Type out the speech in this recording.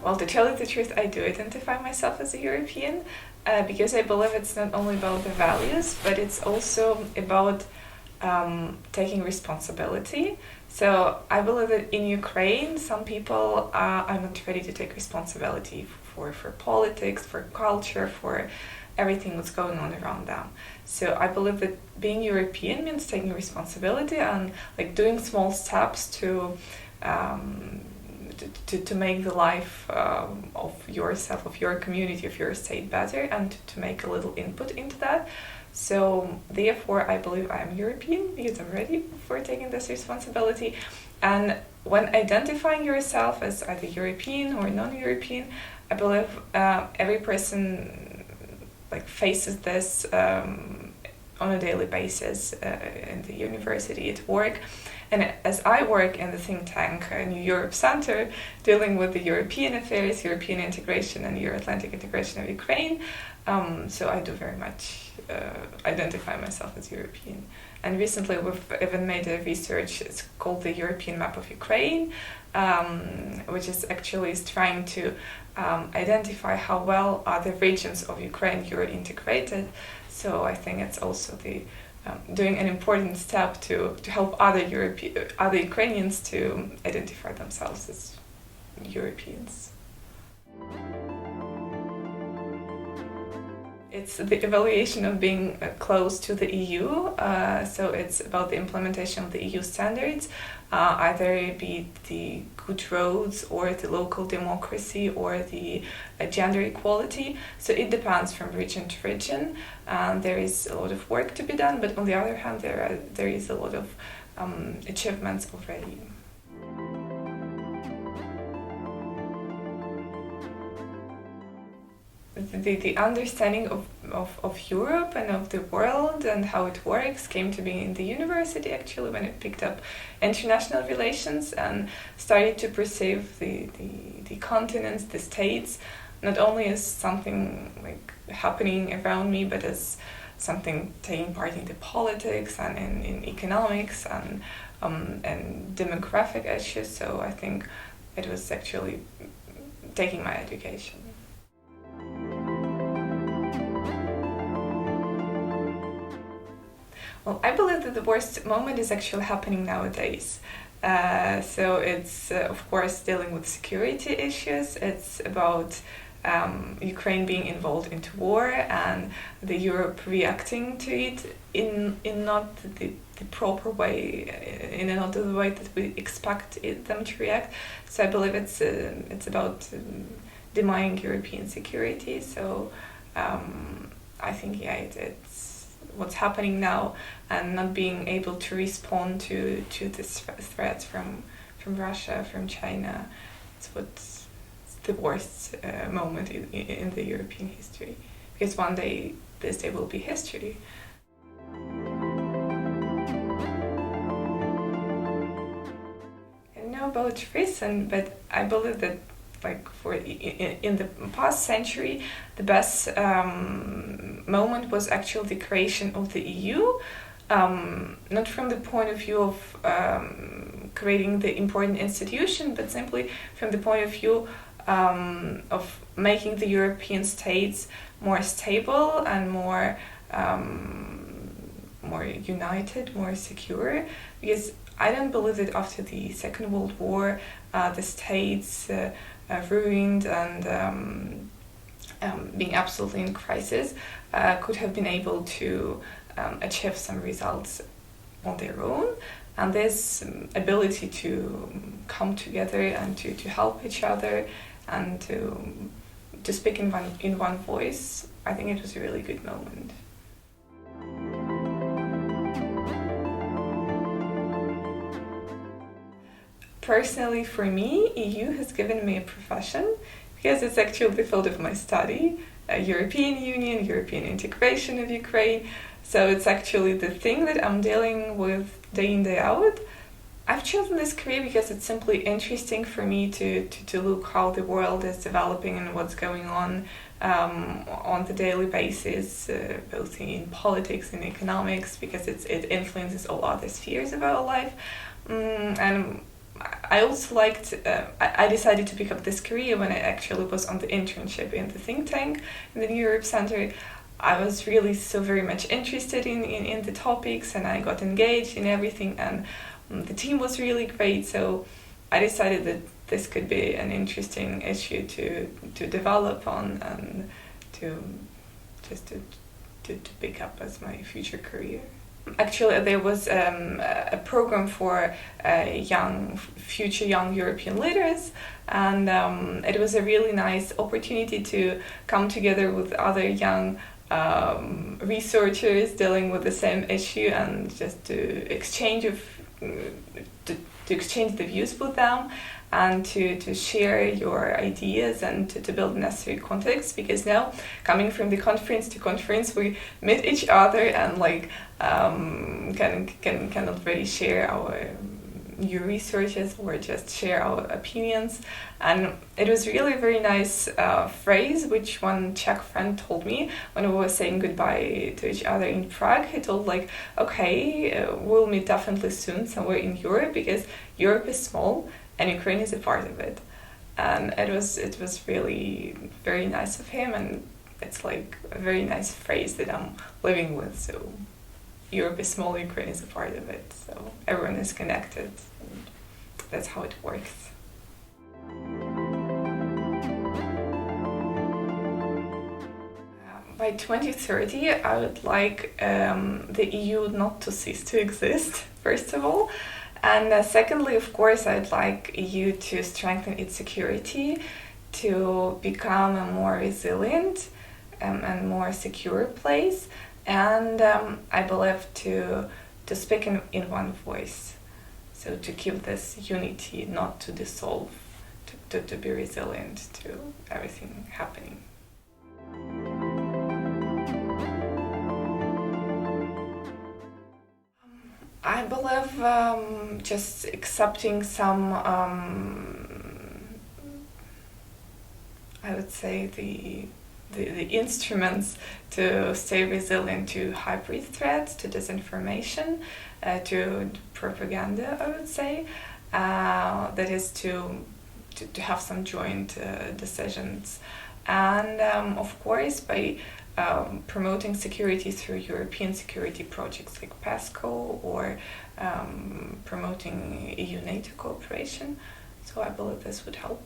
Well, to tell you the truth, I do identify myself as a European because I believe it's not only about the values, but it's also about taking responsibility. So I believe that in Ukraine, some people are not ready to take responsibility for politics, for culture, for everything that's going on around them. So I believe that being European means taking responsibility and like doing small steps um, to make the life of yourself, of your community, of your state better, and to make a little input into that. So therefore, I believe I am European because I'm ready for taking this responsibility. And when identifying yourself as either European or non-European, I believe every person like faces this on a daily basis in the university, at work. And as I work in the think tank New Europe Center, dealing with the European affairs, European integration, and Euro-Atlantic integration of Ukraine, so I do very much identify myself as European. And recently we've even made a research, it's called the European Map of Ukraine, which is actually trying to identify how well are the regions of Ukraine Euro-integrated. So I think it's also doing an important step to help other Ukrainians to identify themselves as Europeans. It's the evaluation of being close to the EU, so it's about the implementation of the EU standards, either it be the good roads or the local democracy or the gender equality. So it depends from region to region. There is a lot of work to be done, but on the other hand, there is a lot of achievements already. The understanding of Europe and of the world and how it works came to be in the university actually when I picked up international relations and started to perceive the continents, the states, not only as something like happening around me, but as something taking part in the politics and in economics and demographic issues. So I think it was actually taking my education. Well, I believe that the worst moment is actually happening nowadays. So it's, of course, dealing with security issues. It's about Ukraine being involved into war and the Europe reacting to it in not the proper way, in not the way that we expect them to react. So I believe it's about demining European security. So I think, yeah, it's what's happening now and not being able to respond to this threats from Russia, from China. It's what's the worst moment in the European history, because one day this day will be history. I don't know about reason, but I believe that like in the past century, the best moment was actually the creation of the EU, not from the point of view of creating the important institution, but simply from the point of view of making the European states more stable and more united, more secure. Because I don't believe that after the Second World War, the states ruined and being absolutely in crisis could have been able to achieve some results on their own. And this ability to come together and to help each other and to speak in one voice, I think it was a really good moment. Personally, for me, EU has given me a profession because it's actually the field of my study, European Union, European integration of Ukraine. So it's actually the thing that I'm dealing with day in, day out. I've chosen this career because it's simply interesting for me to look how the world is developing and what's going on the daily basis, both in politics and economics, because it influences all other spheres of our life. And I also liked, I decided to pick up this career when I actually was on the internship in the think tank in the New Europe Center. I was really so very much interested in the topics, and I got engaged in everything, and the team was really great. So I decided that this could be an interesting issue to develop on, and to just to pick up as my future career. Actually, there was a program for future young European leaders, and it was a really nice opportunity to come together with other young researchers dealing with the same issue, and just to exchange to exchange the views with them, and to share your ideas, and to build necessary context, because now coming from the conference to conference we meet each other and can already share our new researches or just share our opinions. And it was really a very nice phrase which one Czech friend told me when we were saying goodbye to each other in Prague. He told okay, we'll meet definitely soon somewhere in Europe, because Europe is small and Ukraine is a part of it. And it was really very nice of him, and it's a very nice phrase that I'm living with. So Europe is small, Ukraine is a part of it. So everyone is connected. And that's how it works. By 2030, I would like the EU not to cease to exist, first of all. And secondly, of course, I'd like EU to strengthen its security, to become a more resilient and more secure place. And I believe to speak in one voice. So to keep this unity, not to dissolve, to be resilient to everything happening. I believe just accepting some, I would say, the instruments to stay resilient to hybrid threats, to disinformation, to propaganda, I would say. That is to have some joint decisions. And of course, by promoting security through European security projects like PESCO, or promoting EU-NATO cooperation. So I believe this would help.